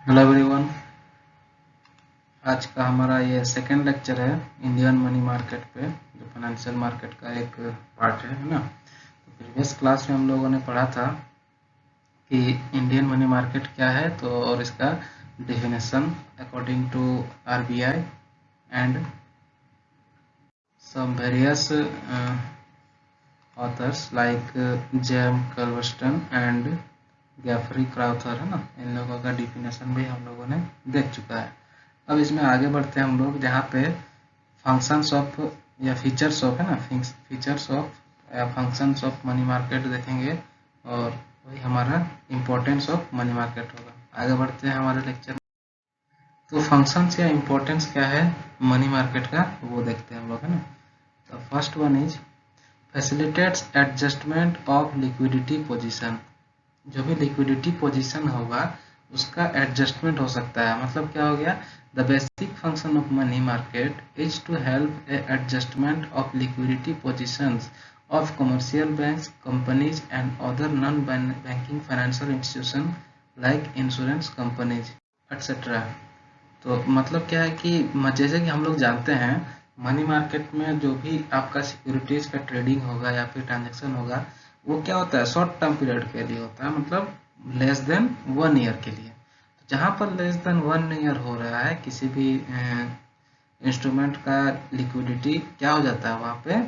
Hello everyone. आज का हमारा ये सेकंड लेक्चर है इंडियन मनी मार्केट पे, जो फाइनेंशियल मार्केट का एक पार्ट है ना। तो प्रीवियस क्लास में हम लोगों ने पढ़ा था कि इंडियन मनी मार्केट क्या है, तो और इसका definition according to RBI and some various authors like Jem Kurveston and Geoffrey Crowther, है ना। इन लोगों का डेफिनेशन भी हम लोगों ने देख चुका है। अब इसमें आगे बढ़ते हैं हम लोग, जहाँ पे फंक्शंस ऑफ या फीचर्स ऑफ, है ना, फीचर्स ऑफ या फंक्शंस ऑफ मनी मार्केट देखेंगे, और वही हमारा इम्पोर्टेंस ऑफ मनी मार्केट होगा। आगे बढ़ते हैं हमारे लेक्चर में। तो फंक्शंस या इम्पोर्टेंस क्या है मनी मार्केट का, वो देखते हैं हम लोग, है ना। तो first one is facilitates adjustment of liquidity position. जो भी लिक्विडिटी पोजीशन होगा उसका एडजस्टमेंट हो सकता है। मतलब क्या हो गया, the basic function of money market is to help a adjustment of liquidity positions of commercial banks, companies and other non banking financial institution like insurance companies etcetera. तो मतलब क्या है कि जैसे कि हम लोग जानते हैं मनी मार्केट में जो भी आपका सिक्योरिटीज का ट्रेडिंग होगा या फिर ट्रांजैक्शन होगा, वो क्या होता है, शॉर्ट टर्म पीरियड के लिए होता है, मतलब लेस देन 1 ईयर के लिए। तो जहाँ पर लेस देन 1 ईयर हो रहा है किसी भी इंस्ट्रूमेंट का, लिक्विडिटी क्या हो जाता है, वहाँ पे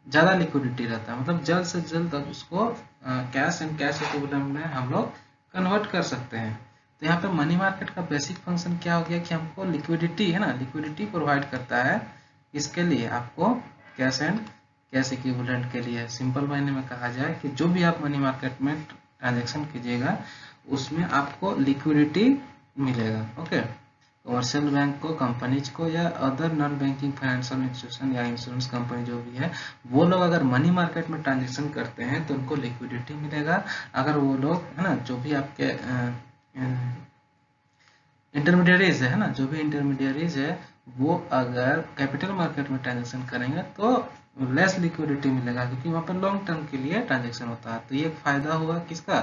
ज़्यादा लिक्विडिटी रहता है, मतलब जल्द से जल्द अब उसको कैश एंड कैश इक्विवेलेंट में हम लोग कन्वर्ट कर सकते हैं। तो यहाँ पे मनी मार्केट का बेसिक फंक्शन क्या हो गया कि हमको लिक्विडिटी, है ना, लिक्विडिटी प्रोवाइड करता है। इसके लिए आपको कैश एंड कैश इक्विवेलेंट के लिए सिंपल मायने में कहा जाए कि जो भी आप मनी मार्केट में ट्रांजेक्शन कीजिएगा उसमें आपको लिक्विडिटी मिलेगा। ओके, कमर्शियल बैंक को, कंपनीज को या other non banking financial institution या इंश्योरेंस कंपनी जो भी है, वो लोग अगर मनी मार्केट में ट्रांजेक्शन करते हैं तो उनको लिक्विडिटी मिलेगा। अगर वो लोग, है ना, जो भी आपके इंटरमीडियरीज है ना, जो भी इंटरमीडियरीज है वो अगर कैपिटल मार्केट में ट्रांजेक्शन करेंगे तो लेस लिक्विडिटी मिलेगा, क्योंकि वहाँ पर लॉन्ग टर्म के लिए ट्रांजेक्शन होता है। तो ये एक फायदा हुआ किसका,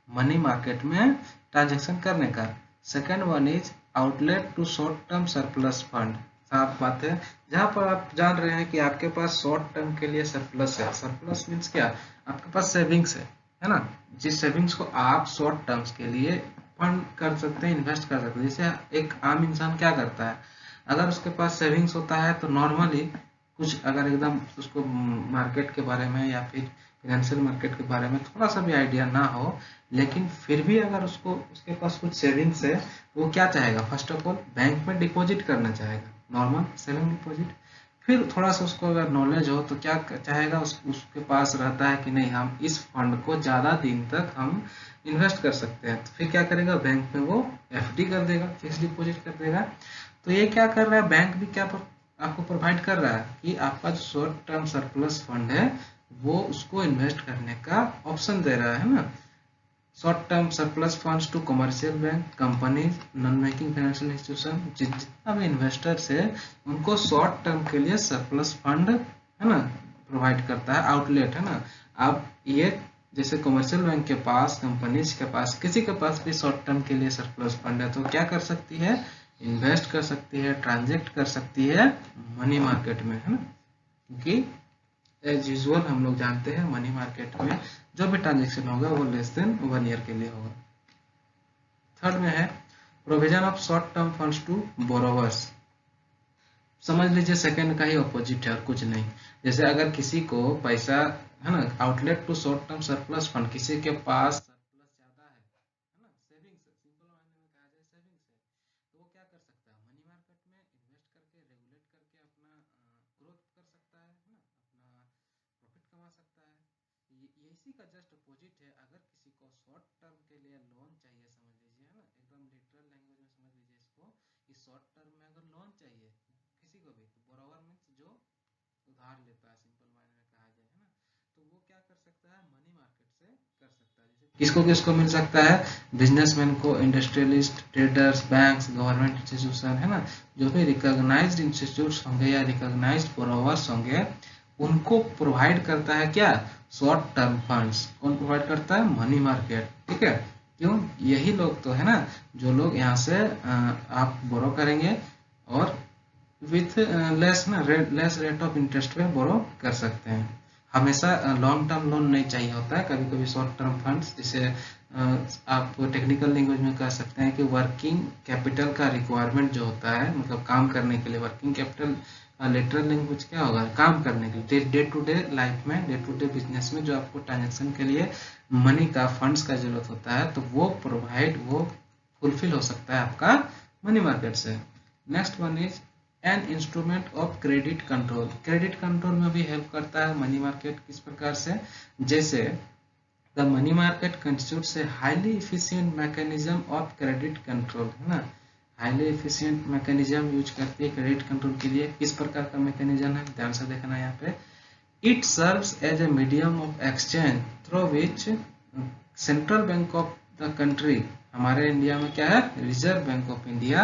मनी मार्केट में ट्रांजेक्शन करने का। Second one is outlet to short term surplus fund. साफ बात है, जहाँ पर आप जान रहे हैं कि आपके पास शॉर्ट टर्म के लिए सरप्लस है। सरप्लस मीन्स क्या, आपके पास सेविंग्स है ना, जिस सेविंग्स को आप शॉर्ट टर्म्स के लिए फंड कर सकते हैं, इन्वेस्ट कर सकते हैं। जैसे एक आम इंसान क्या करता है, अगर उसके पास सेविंग्स होता है तो नॉर्मली कुछ अगर एकदम उसको मार्केट के बारे में या फिर फाइनेंशियल मार्केट के बारे में थोड़ा सा भी आइडिया ना हो, लेकिन फिर भी अगर उसको उसके पास कुछ सेविंग्स है तो वो क्या चाहेगा, फर्स्ट ऑफ ऑल बैंक में डिपॉजिट करना चाहेगा, नॉर्मल सेविंग डिपॉजिट। फिर थोड़ा सा उसको अगर नॉलेज हो तो क्या चाहेगा, उसके पास रहता है कि नहीं, हम इस फंड को ज़्यादा दिन तक हम इन्वेस्ट कर सकते हैं, तो फिर क्या करेगा, बैंक में वो एफडी कर देगा, फिक्स डिपॉजिट कर देगा। तो ये क्या कर रहा है, बैंक भी क्या आपको प्रोवाइड कर रहा है कि आपका जो शॉर्ट टर्म सरप्लस फंड है वो उसको इन्वेस्ट करने का ऑप्शन दे रहा है ना। Short term surplus funds to commercial bank, companies, non banking financial institution, जितना भी इन्वेस्टर्स है उनको शॉर्ट टर्म के लिए सरप्लस फंड, है ना, प्रोवाइड करता है, आउटलेट, है ना। अब ये जैसे कमर्शियल बैंक के पास, कंपनीज के पास, किसी के पास भी शॉर्ट टर्म के लिए सरप्लस फंड है तो क्या कर सकती है, इन्वेस्ट कर सकती है, ट्रांजेक्ट कर सकती है मनी मार्केट में, है ना। क्योंकि एज यूजुअल हम लोग जानते हैं मनी मार्केट में जो भी ट्रांजेक्शन होगा वो लेस देन 1 ईयर के लिए होगा। थर्ड में है provision of short term funds to borrowers. समझ लीजिए सेकंड का ही ऑपोजिट है और कुछ नहीं। जैसे अगर किसी को पैसा, है ना, outlet to short term surplus fund, किसी के पास सरप्लस ज्यादा है ना, सेविंग्स है, सिंपल मायने में कहा जाए सेविंग्स है, तो वो क्या कर सकता है, मनी मार्केट में इन्वेस्ट करके, रेगुलेट करके अपना ग्रोथ कर सकता है ना, अपना प्रॉफिट कमा सकता है। ये इसी का जस्ट अपोजिट है। अगर किसी को शॉर्ट टर्म के लिए लोन चाहिए, समझ लीजिए, है ना, एकदम लिटरल लैंग्वेज में समझ लीजिए इसको, कि शॉर्ट टर्म में अगर लोन चाहिए किसी को भी, तो बोरोवर मीन्स जो उधार लेता है, सिंपल मायने में कहा जाए, है ना, तो वो क्या कर सकता है, मनी मार्केट से कर सकता है। जैसे किसको किसको मिल सकता है, बिजनेसमैन को, industrialist, traders, banks, government institution, है ना, जो भी रिकॉग्नाइज्ड इंस्टीट्यूट्स होंगे या रिकॉग्नाइज्ड बोरोवर्स होंगे उनको प्रोवाइड करता है क्या, शॉर्ट टर्म फंड्स। कौन प्रोवाइड करता है, मनी मार्केट, ठीक है। क्यों? यही लोग तो है ना जो लोग यहाँ से आप बोरो करेंगे और with less rate of interest पे बोरो कर सकते हैं। हमेशा लॉन्ग टर्म लोन नहीं चाहिए होता है, कभी कभी शॉर्ट टर्म फंड्स, जिसे आप टेक्निकल लैंग्वेज में कह सकते हैं कि वर्किंग कैपिटल का रिक्वायरमेंट जो होता है, मतलब काम करने के लिए वर्किंग कैपिटल का लिटरल लैंग्वेज क्या होगा, काम करने के लिए डे टू डे लाइफ में, डे टू डे बिजनेस में जो आपको ट्रांजेक्शन के लिए मनी का, फंड्स का जरूरत होता है, तो वो फुलफिल हो सकता है आपका मनी मार्केट से। Next one is an instrument of credit control. Credit control में भी हेल्प करता है मनी मार्केट। किस प्रकार से? जैसे the money market constitutes a highly efficient mechanism of credit control, है ना। हाईली इफिशिएंट मैकेनिज्म यूज करती है क्रेडिट कंट्रोल के लिए। किस प्रकार का मैकेनिज्म है, ध्यान से देखना यहाँ पे। It serves as a medium of exchange through which central bank of the country, हमारे इंडिया में क्या है, Reserve Bank of India,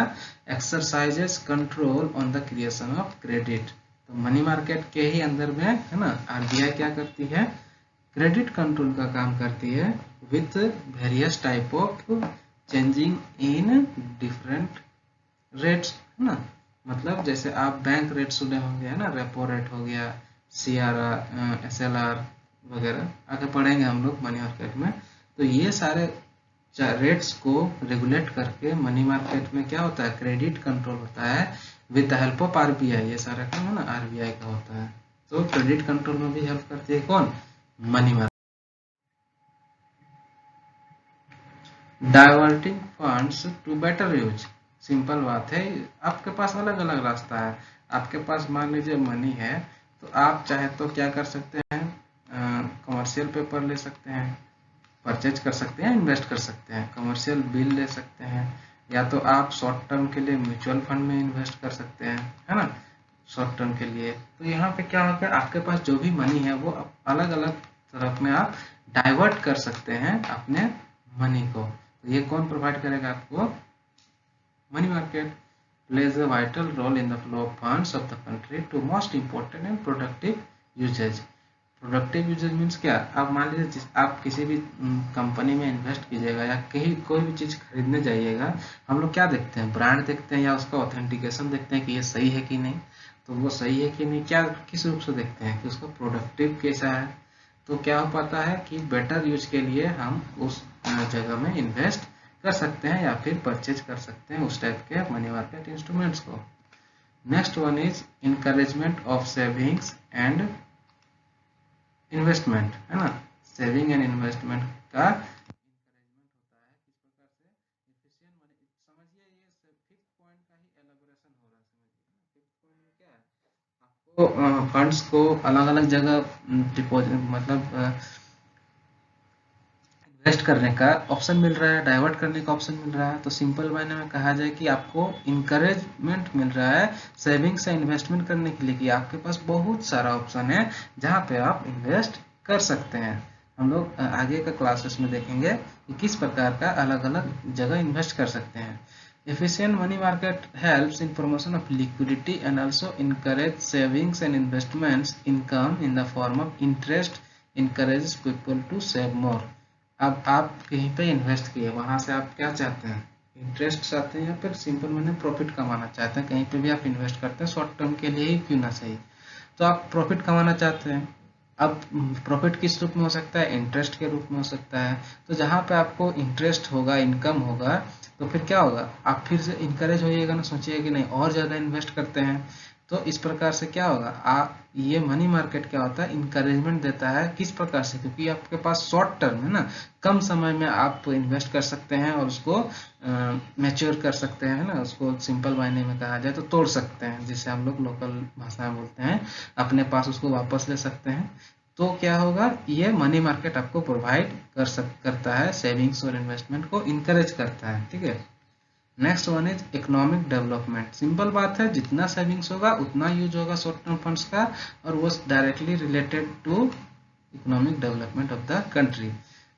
exercises control on the creation of credit. तो मनी मार्केट के ही अंदर में, है ना, आरबीआई क्या करती है, क्रेडिट कंट्रोल का काम करती है with various type of changing in different rates, है ना। मतलब जैसे आप बैंक रेट सुने होंगे, है ना, रेपो रेट हो गया, CRR, SLR वगैरह, आगे पढ़ेंगे हम लोग मनी मार्केट में। तो ये सारे रेट्स को रेगुलेट करके मनी मार्केट में क्या होता है, क्रेडिट कंट्रोल होता है with the help of RBI. ये सारा काम है ना आरबीआई का होता है। तो क्रेडिट कंट्रोल में भी हेल्प करती है कौन, money market. Diverting funds to better use, simple बात है। आपके पास अलग अलग रास्ता है। आपके पास मान लीजिए मनी है, तो आप चाहे तो क्या कर सकते हैं, कमर्शियल पेपर ले सकते हैं, परचेज कर सकते हैं, इन्वेस्ट कर सकते हैं, कमर्शियल बिल ले सकते हैं, या तो आप शॉर्ट टर्म के लिए म्यूचुअल फंड में इन्वेस्ट कर सकते हैं, है ना, शॉर्ट टर्म के लिए। तो यहाँ पे क्या होगा, आपके पास जो भी मनी है वो अलग अलग तरफ में आप डाइवर्ट कर सकते हैं अपने मनी को। तो ये कौन प्रोवाइड करेगा आपको, money market plays a vital role in the flow of funds of the country to most important and productive usage। Productive usage means क्या, आप मान लीजिए आप किसी भी कंपनी में इन्वेस्ट कीजिएगा या कहीं कोई भी चीज़ खरीदने जाइएगा, हम लोग क्या देखते हैं, ब्रांड देखते हैं या उसका ऑथेंटिकेशन देखते हैं कि ये सही है कि नहीं। तो वो सही है कि नहीं, क्या किस रूप से देखते हैं कि उसका प्रोडक्टिव कैसा है। तो क्या हो पाता है कि बेटर यूज के लिए हम उस जगह में इन्वेस्ट कर सकते हैं या फिर परचेज कर सकते हैं उस टाइप के मनी मार्केट इंस्ट्रूमेंट्स को। Next one is encouragement of savings and investment, है ना। सेविंग एंड इन्वेस्टमेंट का इनकरेजमेंट होता है। किस प्रकार से, एफिशिएंट मनी, समझिए ये फिफ्थ पॉइंट का ही एलाबोरेशन हो रहा है। समझिए फिफ्थ पॉइंट में क्या है, आपको फंड्स को अलग अलग जगह डिपॉजिट, मतलब इन्वेस्ट करने का ऑप्शन मिल रहा है, डाइवर्ट करने का ऑप्शन मिल रहा है। तो सिंपल मायने में कहा जाए कि आपको इनकरेजमेंट मिल रहा है सेविंग से इन्वेस्टमेंट करने के लिए, कि आपके पास बहुत सारा ऑप्शन है जहां पे आप इन्वेस्ट कर सकते हैं। हम लोग आगे का क्लासेस में देखेंगे कि किस प्रकार का अलग अलग जगह इन्वेस्ट कर सकते हैं। Efficient money market helps in promotion of liquidity and also encourage savings and investments income in the form of interest, encourages people to save more। अब आप कहीं पे इन्वेस्ट किए, वहां से आप क्या चाहते हैं, इंटरेस्ट चाहते हैं या फिर सिंपल मैंने प्रॉफिट कमाना चाहते हैं। कहीं पे भी आप इन्वेस्ट करते हैं शॉर्ट टर्म के लिए ही क्यों ना सही, तो आप प्रॉफिट कमाना चाहते हैं। अब प्रॉफिट किस रूप में हो सकता है, इंटरेस्ट के रूप में हो सकता है। तो जहां पे आपको इंटरेस्ट होगा, इनकम होगा, तो फिर क्या होगा, आप फिर से इंकरेज होइएगा ना, सोचिएगा कि नहीं और ज़्यादा इन्वेस्ट करते हैं। तो इस प्रकार से क्या होगा, ये मनी मार्केट क्या होता है, इंकरेजमेंट देता है। किस प्रकार से, क्योंकि आपके पास शॉर्ट टर्म है ना, कम समय में आप इन्वेस्ट कर सकते हैं और उसको मैच्योर कर सकते हैं ना, उसको सिंपल मायने में कहा जाए तो तोड़ सकते हैं, जिसे हम लोग लोकल भाषा में बोलते हैं, अपने पास उसको वापस ले सकते हैं। तो क्या होगा, ये मनी मार्केट आपको प्रोवाइड करता है, सेविंग्स और इन्वेस्टमेंट को इनकरेज करता है। ठीक है। Next one is economic development. Simple बात है, जितना सेविंग्स होगा उतना यूज होगा शॉर्ट टर्म फंड्स का, और वो directly related to economic development of the country,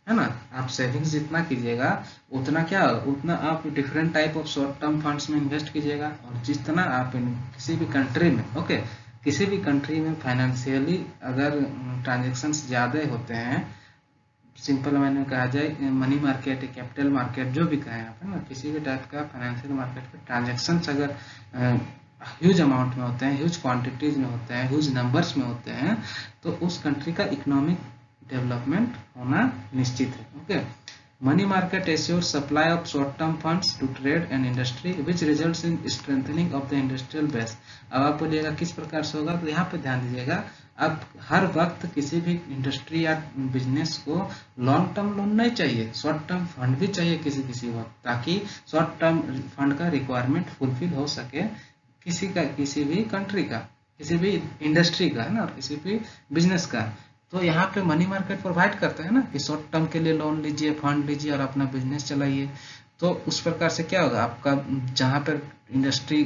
है ना। आप सेविंग्स जितना कीजिएगा उतना क्या, उतना आप different type of short term funds में इन्वेस्ट कीजिएगा, और जितना आप किसी भी कंट्री में, ओके, किसी भी कंट्री में फाइनेंशियली अगर ट्रांजेक्शन्स ज़्यादा होते हैं, सिंपल मैंने कहा जाए मनी मार्केट, कैपिटल मार्केट, जो भी कहें आप, है ना, किसी भी टाइप का फाइनेंशियल मार्केट के ट्रांजेक्शन अगर ह्यूज अमाउंट में होते हैं, ह्यूज क्वांटिटीज में होते हैं, ह्यूज नंबर्स में होते हैं, तो उस कंट्री का इकोनॉमिक डेवलपमेंट होना निश्चित है। Okay, money market assures supply of short term funds to trade and industry which results in strengthening of the industrial base. अब आप बोलिएगा किस प्रकार से होगा, तो यहाँ पे ध्यान दीजिएगा, अब हर वक्त किसी भी इंडस्ट्री या बिजनेस को लॉन्ग टर्म लोन नहीं चाहिए, शॉर्ट टर्म फंड भी चाहिए किसी किसी वक्त, ताकि शॉर्ट टर्म फंड का रिक्वायरमेंट फुलफिल हो सके किसी भी कंट्री का, किसी भी इंडस्ट्री का, है ना, और किसी भी बिजनेस का। तो यहाँ पे मनी मार्केट प्रोवाइड करता है ना कि शॉर्ट टर्म के लिए लोन लीजिए, फंड लीजिए और अपना बिजनेस चलाइए। तो उस प्रकार से क्या होगा, आपका जहाँ पर इंडस्ट्री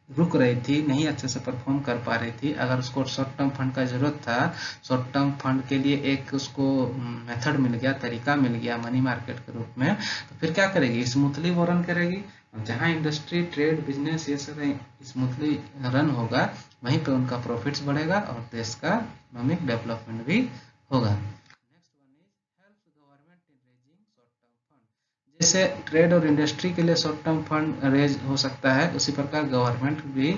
रुक रही थी, नहीं अच्छे से परफॉर्म कर पा रही थी, अगर उसको शॉर्ट टर्म फंड का जरूरत था, शॉर्ट टर्म फंड के लिए एक उसको मेथड मिल गया, तरीका मिल गया मनी मार्केट के रूप में, तो फिर क्या करेगी, स्मूथली वो रन करेगी। जहाँ इंडस्ट्री, ट्रेड, बिजनेस ये सब स्मूथली रन होगा, वहीं पे उनका प्रॉफिट्स बढ़ेगा और देश का इकोनॉमिक डेवलपमेंट भी होगा। Next one is help government in raising short term fund. जैसे ट्रेड और इंडस्ट्री के लिए शॉर्ट टर्म फंड रेज हो सकता है, उसी प्रकार गवर्नमेंट भी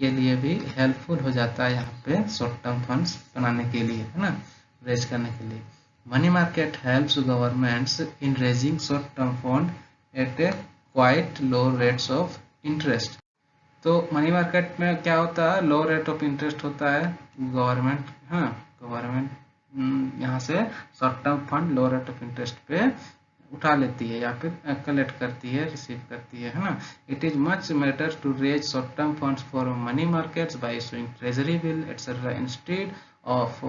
के लिए भी हेल्पफुल हो जाता है यहाँ पे शॉर्ट टर्म फंड्स बनाने के लिए, है ना, रेज करने के लिए। Money market helps governments in raising short term fund eight A quite low rates of interest. तो मनी मार्केट में क्या होता है, लो रेट ऑफ इंटरेस्ट होता है। गवर्नमेंट, हाँ, गवर्नमेंट यहाँ से short term fund low rate of interest पे उठा लेती है या फिर कलेक्ट करती है, रिसीव करती है ना। It is much better to raise short term funds for money markets by issuing treasury bill etcetera instead of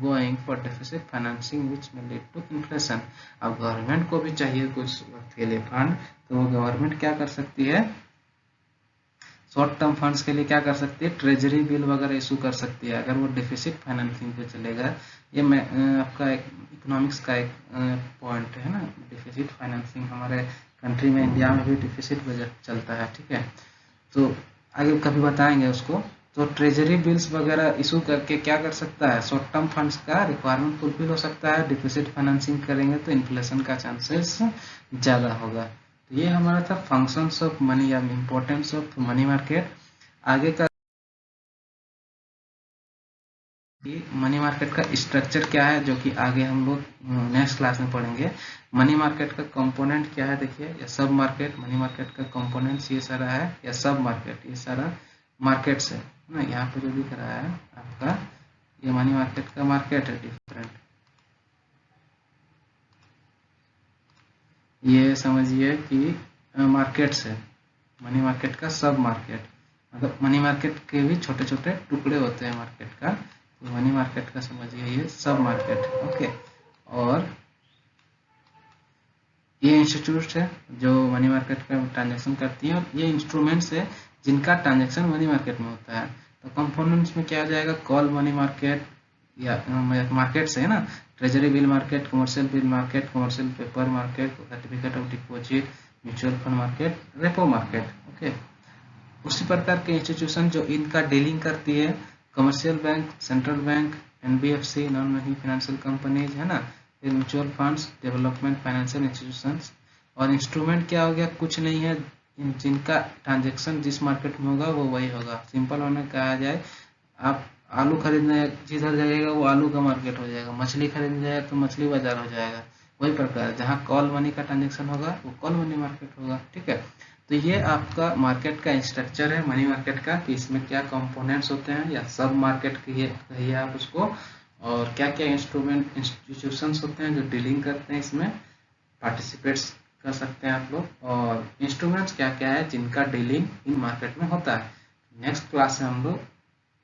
going for deficit financing which में लीड टू इन्फ्लेशन। अब गवर्नमेंट को भी चाहिए कुछ वक्त के लिए फंड, तो वो गवर्नमेंट क्या कर सकती है, शॉर्ट टर्म फंड्स के लिए क्या कर सकती है, ट्रेजरी बिल वगैरह इशू कर सकती है, अगर वो डिफिसिट फाइनेंसिंग पे चलेगा। ये मैं आपका इकोनॉमिक्स का एक पॉइंट है ना, डिफिसिट फाइनेंसिंग हमारे कंट्री में, इंडिया में भी डिफिसिट बजट चलता है, ठीक है, तो आगे कभी बताएंगे उसको। तो ट्रेजरी बिल्स वगैरह इशू करके क्या कर सकता है, शॉर्ट टर्म फंड्स का रिक्वायरमेंट फुलफिल हो सकता है। डिफिसिट फाइनेंसिंग करेंगे तो इन्फ्लेशन का चांसेस ज़्यादा होगा। तो ये हमारा था फंक्शंस ऑफ मनी या इम्पोर्टेंस ऑफ मनी मार्केट। आगे का मनी मार्केट का स्ट्रक्चर क्या है, जो कि आगे हम लोग नेक्स्ट क्लास में पढ़ेंगे। मनी मार्केट का कंपोनेंट क्या है, देखिए, या सब मार्केट, मनी मार्केट का कंपोनेंट्स ये सारा है, या सब मार्केट, ये सारा मार्केट्स है ना। यहाँ पे जो दिख रहा है आपका, ये मनी मार्केट का मार्केट है डिफरेंट। ये समझिए कि मार्केट्स है, मनी मार्केट का सब मार्केट, मतलब मनी मार्केट के भी छोटे छोटे टुकड़े होते हैं मार्केट का, तो मनी मार्केट का समझिए ये सब मार्केट है। ओके, और ये इंस्टीट्यूट है जो मनी मार्केट का ट्रांजेक्शन करती है, और ये इंस्ट्रूमेंट्स है जिनका ट्रांजेक्शन मनी मार्केट में होता है। तो कंपोनेंट्स में क्या आ जाएगा, कॉल मनी मार्केट या मार्केट से है ना, treasury bill market, commercial bill market, commercial paper market, certificate of deposit, mutual fund market, repo market. Okay, उसी प्रकार के इंस्टीट्यूशन जो इनका डीलिंग करती है, commercial bank, central bank, NBFC, non banking financial companies, है ना, फिर mutual funds, development financial institutions. और इंस्ट्रूमेंट क्या हो गया, कुछ नहीं है, जिनका ट्रांजेक्शन जिस मार्केट में होगा वो वही होगा। सिंपल होने कहा जाए, आप आलू खरीदने जिधर जाइएगा वो आलू का मार्केट हो जाएगा, मछली खरीदने जाए तो मछली बाजार हो जाएगा। वही प्रकार जहाँ कॉल मनी का ट्रांजेक्शन होगा वो कॉल मनी मार्केट होगा, ठीक है। तो ये आपका मार्केट का स्ट्रक्चर है मनी मार्केट का, कि इसमें क्या कंपोनेंट्स होते हैं, या सब मार्केट कहिए आप उसको, और क्या क्या इंस्टीट्यूशंस होते हैं जो डीलिंग करते हैं, इसमें पार्टिसिपेट्स कर सकते हैं आप लोग, और इंस्ट्रूमेंट्स क्या क्या है जिनका डीलिंग इन मार्केट में होता है। नेक्स्ट क्लास में हम लोग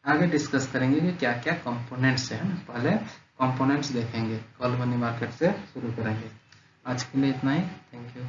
आगे डिस्कस करेंगे कि क्या क्या कंपोनेंट्स है ना। पहले कंपोनेंट्स देखेंगे, कॉल मनी मार्केट से शुरू करेंगे। आज के लिए इतना ही, थैंक यू।